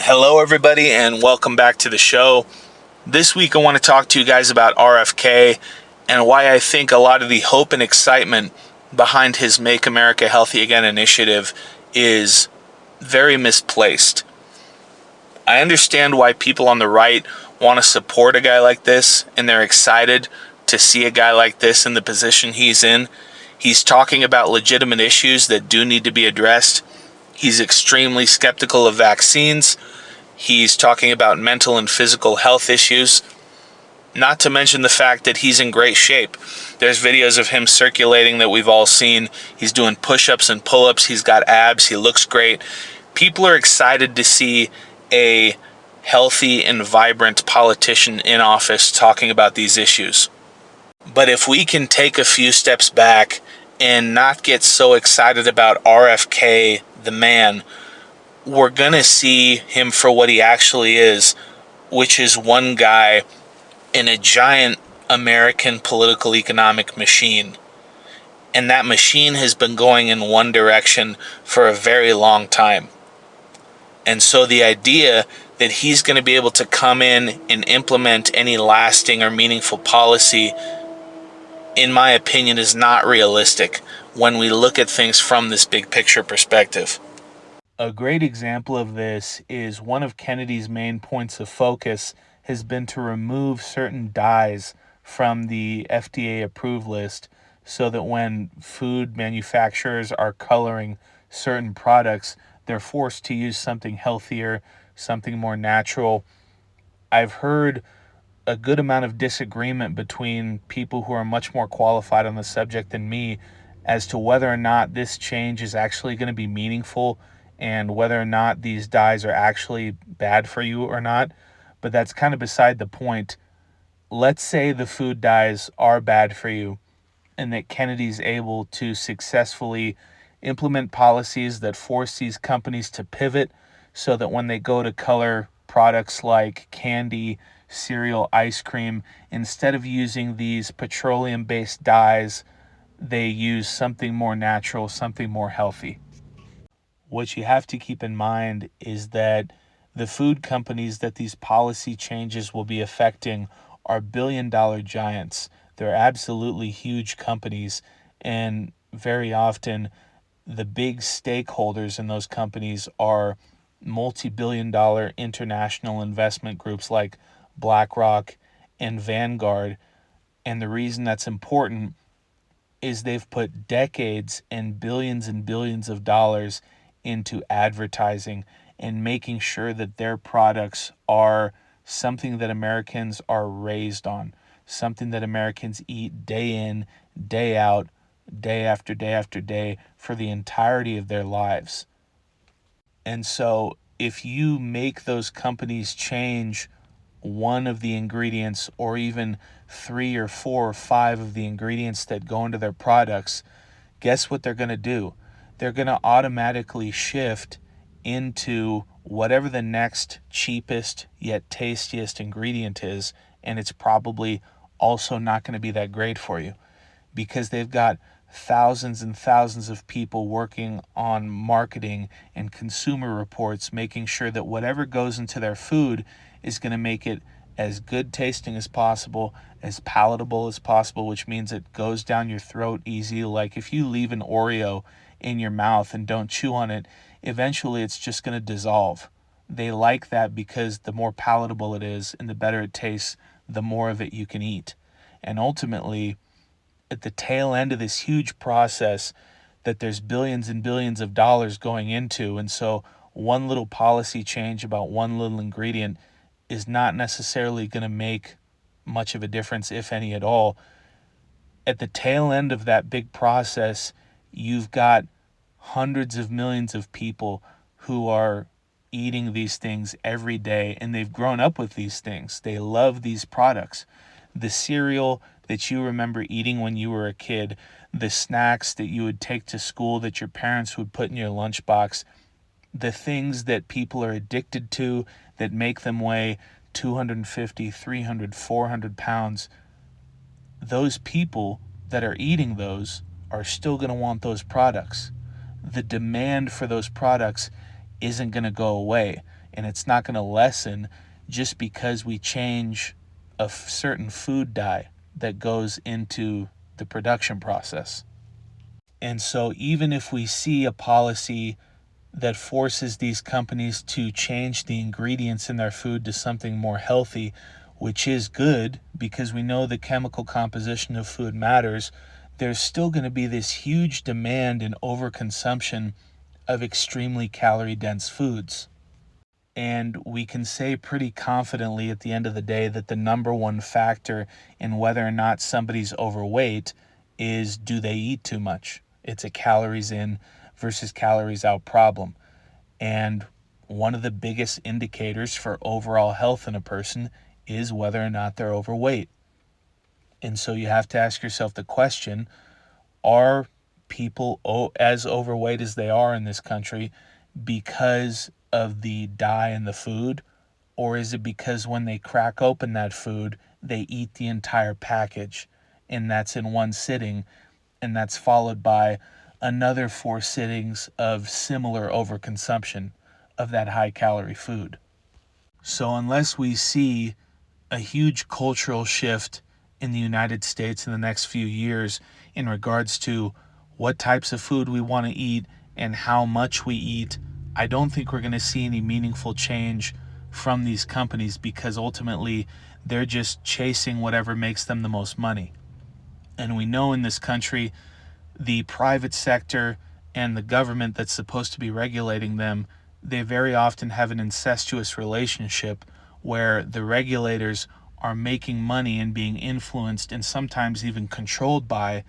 Hello, everybody, and welcome back to the show. This week, I want to talk to you guys about RFK and why I think a lot of the hope and excitement behind his Make America Healthy Again initiative is very misplaced. I understand why people on the right want to support a guy like this, and they're excited to see a guy like this in the position he's in. He's talking about legitimate issues that do need to be addressed. He's extremely skeptical of vaccines. He's talking about mental and physical health issues, not to mention the fact that he's in great shape. There's videos of him circulating that we've all seen. He's doing push-ups and pull-ups. He's got abs. He looks great. People are excited to see a healthy and vibrant politician in office talking about these issues. But if we can take a few steps back and not get so excited about RFK, the man, we're going to see him for what he actually is, which is one guy in a giant American political economic machine. And that machine has been going in one direction for a very long time. And so the idea that he's going to be able to come in and implement any lasting or meaningful policy, in my opinion, is not realistic when we look at things from this big picture perspective. A great example of this is one of Kennedy's main points of focus has been to remove certain dyes from the FDA approved list so that when food manufacturers are coloring certain products, they're forced to use something healthier, something more natural. I've heard a good amount of disagreement between people who are much more qualified on the subject than me as to whether or not this change is actually going to be meaningful and whether or not these dyes are actually bad for you or not. But that's kind of beside the point. Let's say the food dyes are bad for you and that Kennedy's able to successfully implement policies that force these companies to pivot so that when they go to color products like candy, cereal, ice cream, instead of using these petroleum based dyes, they use something more natural, something more healthy. What you have to keep in mind is that the food companies that these policy changes will be affecting are billion-dollar giants. They're absolutely huge companies, and very often the big stakeholders in those companies are multi-billion-dollar international investment groups like BlackRock and Vanguard. And the reason that's important is they've put decades and billions of dollars into advertising and making sure that their products are something that Americans are raised on, something that Americans eat day in, day out, day after day after day for the entirety of their lives. And so if you make those companies change one of the ingredients or even three or four or five of the ingredients that go into their products, guess what they're going to do? They're going to automatically shift into whatever the next cheapest yet tastiest ingredient is, and it's probably also not going to be that great for you because they've got thousands and thousands of people working on marketing and consumer reports, making sure that whatever goes into their food is going to make it as good tasting as possible, as palatable as possible, which means it goes down your throat easy. Like if you leave an Oreo in your mouth and don't chew on it, eventually it's just going to dissolve. They like that because the more palatable it is and the better it tastes, the more of it you can eat. And ultimately, at the tail end of this huge process that there's billions and billions of dollars going into. And so one little policy change about one little ingredient is not necessarily going to make much of a difference, if any at all. At the tail end of that big process, you've got hundreds of millions of people who are eating these things every day and they've grown up with these things. They love these products. The cereal that you remember eating when you were a kid, the snacks that you would take to school that your parents would put in your lunchbox, the things that people are addicted to that make them weigh 250, 300, 400 pounds, those people that are eating those are still going to want those products. The demand for those products isn't going to go away. and it's not going to lessen just because we change a certain food dye that goes into the production process. And so even if we see a policy that forces these companies to change the ingredients in their food to something more healthy, which is good because we know the chemical composition of food matters, there's still going to be this huge demand and overconsumption of extremely calorie-dense foods. And we can say pretty confidently at the end of the day that the number one factor in whether or not somebody's overweight is, do they eat too much? It's a calories in versus calories out problem. And one of the biggest indicators for overall health in a person is whether or not they're overweight. And so you have to ask yourself the question, are people as overweight as they are in this country because of the dye in the food, or is it because when they crack open that food, they eat the entire package, and that's in one sitting, and that's followed by another 4 sittings of similar overconsumption of that high calorie food? So unless we see a huge cultural shift in the United States in the next few years in regards to what types of food we want to eat and how much we eat, I don't think we're going to see any meaningful change from these companies, because ultimately they're just chasing whatever makes them the most money. And we know in this country, the private sector and the government that's supposed to be regulating them, they very often have an incestuous relationship where the regulators are making money and being influenced and sometimes even controlled by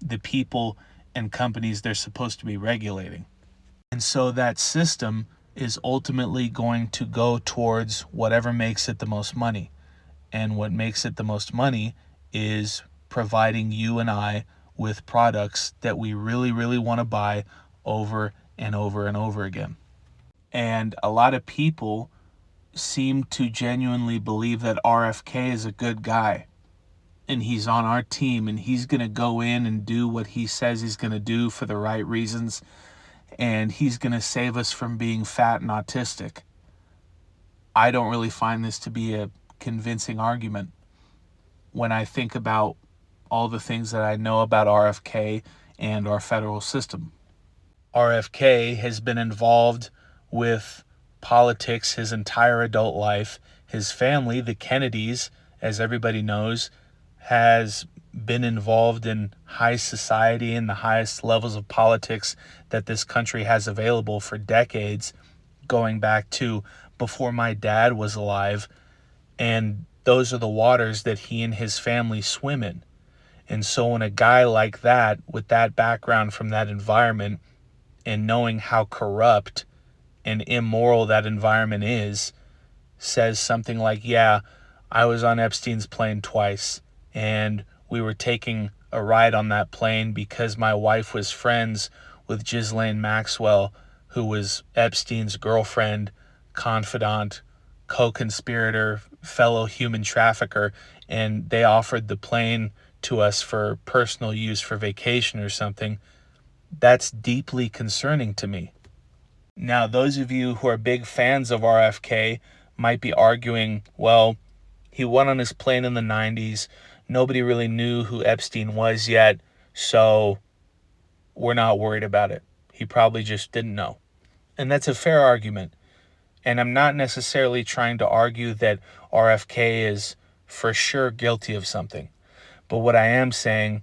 the people and companies they're supposed to be regulating. And so that system is ultimately going to go towards whatever makes it the most money. And what makes it the most money is providing you and I with products that we really, really want to buy over and over and over again. And a lot of people seem to genuinely believe that RFK is a good guy and he's on our team and he's going to go in and do what he says he's going to do for the right reasons, and he's going to save us from being fat and autistic. I don't really find this to be a convincing argument when I think about all the things that I know about RFK and our federal system. RFK has been involved with politics his entire adult life. His family, the Kennedys, as everybody knows, has been involved in high society and the highest levels of politics that this country has available for decades, going back to before my dad was alive. And those are the waters that he and his family swim in. And so when a guy like that, with that background from that environment, and knowing how corrupt and immoral that environment is, says something like, yeah, I was on Epstein's plane twice, and we were taking a ride on that plane because my wife was friends with Ghislaine Maxwell, who was Epstein's girlfriend, confidant, co-conspirator, fellow human trafficker, and they offered the plane to us for personal use for vacation or something. That's deeply concerning to me. Now, those of you who are big fans of RFK might be arguing, well, he went on his plane in the 90s. Nobody really knew who Epstein was yet, so we're not worried about it. He probably just didn't know. And that's a fair argument. And I'm not necessarily trying to argue that RFK is for sure guilty of something. But what I am saying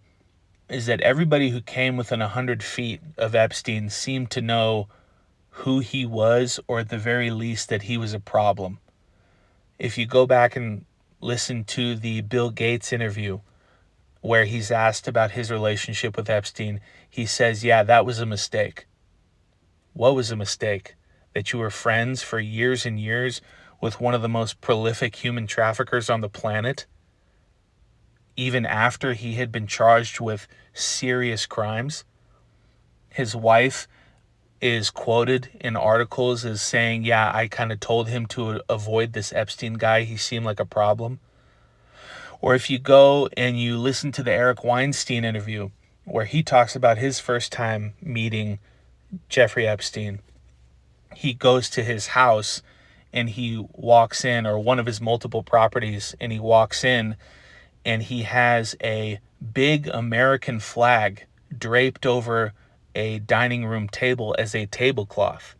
is that everybody who came within 100 feet of Epstein seemed to know who he was, or at the very least that he was a problem. If you go back and listen to the Bill Gates interview where he's asked about his relationship with Epstein, he says, yeah, that was a mistake. What was a mistake? That you were friends for years and years with one of the most prolific human traffickers on the planet, even after he had been charged with serious crimes? His wife is quoted in articles as saying, yeah, I kind of told him to avoid this Epstein guy. He seemed like a problem. Or if you go and you listen to the Eric Weinstein interview where he talks about his first time meeting Jeffrey Epstein, he goes to his house and he walks in, or one of his multiple properties, and he walks in and he has a big American flag draped over a dining room table as a tablecloth.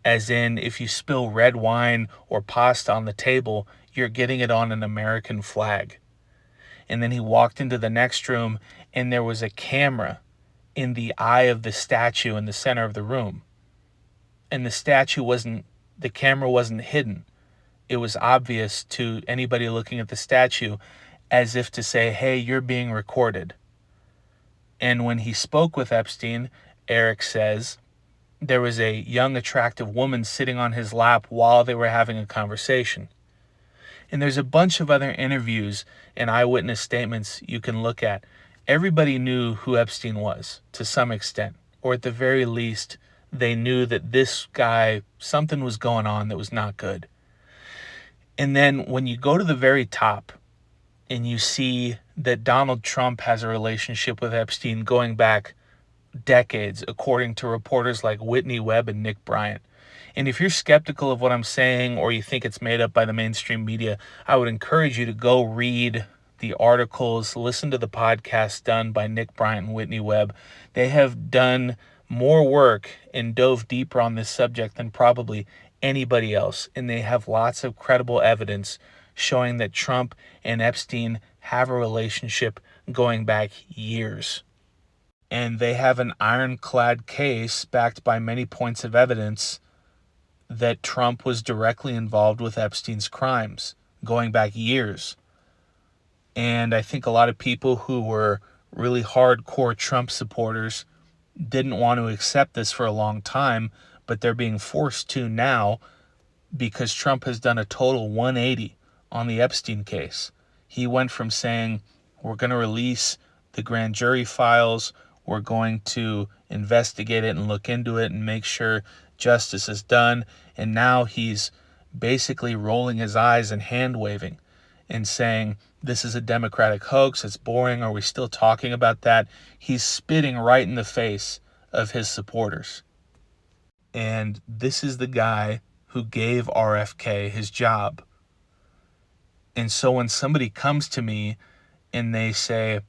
As in, if you spill red wine or pasta on the table, you're getting it on an American flag. And then he walked into the next room, and there was a camera in the eye of the statue in the center of the room. And the camera wasn't hidden. It was obvious to anybody looking at the statue, as if to say, hey, you're being recorded. And when he spoke with Epstein, Eric says, there was a young, attractive woman sitting on his lap while they were having a conversation. And there's a bunch of other interviews and eyewitness statements you can look at. Everybody knew who Epstein was to some extent, or at the very least, they knew that this guy, something was going on that was not good. And then when you go to the very top and you see that Donald Trump has a relationship with Epstein going back decades, according to reporters like Whitney Webb and Nick Bryant. And if you're skeptical of what I'm saying, or you think it's made up by the mainstream media, I would encourage you to go read the articles, listen to the podcast done by Nick Bryant and Whitney Webb. They have done more work and dove deeper on this subject than probably anybody else. And they have lots of credible evidence showing that Trump and Epstein have a relationship going back years. And they have an ironclad case backed by many points of evidence that Trump was directly involved with Epstein's crimes going back years. And I think a lot of people who were really hardcore Trump supporters didn't want to accept this for a long time, but they're being forced to now because Trump has done a total 180 on the Epstein case. He went from saying, we're going to release the grand jury files, we're going to investigate it and look into it and make sure justice is done. And now he's basically rolling his eyes and hand waving and saying, this is a Democratic hoax, it's boring, are we still talking about that? He's spitting right in the face of his supporters. And this is the guy who gave RFK his job. And so when somebody comes to me and they say,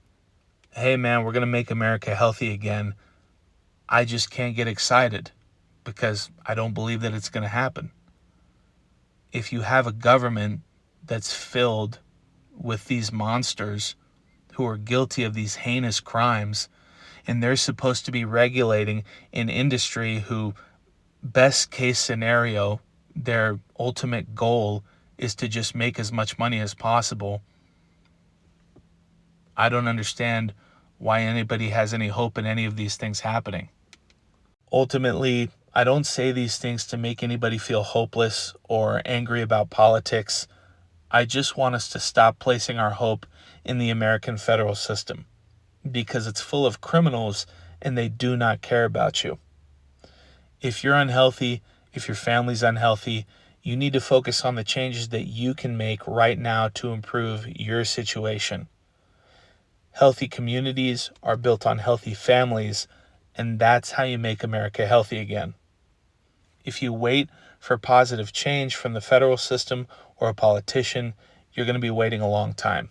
hey man, we're going to make America healthy again, I just can't get excited because I don't believe that it's going to happen. If you have a government that's filled with these monsters who are guilty of these heinous crimes, and they're supposed to be regulating an industry who, best case scenario, their ultimate goal is to just make as much money as possible, I don't understand why anybody has any hope in any of these things happening. Ultimately, I don't say these things to make anybody feel hopeless or angry about politics. I just want us to stop placing our hope in the American federal system because it's full of criminals and they do not care about you. If you're unhealthy, if your family's unhealthy, you need to focus on the changes that you can make right now to improve your situation. Healthy communities are built on healthy families, and that's how you make America healthy again. If you wait for positive change from the federal system or a politician, you're going to be waiting a long time.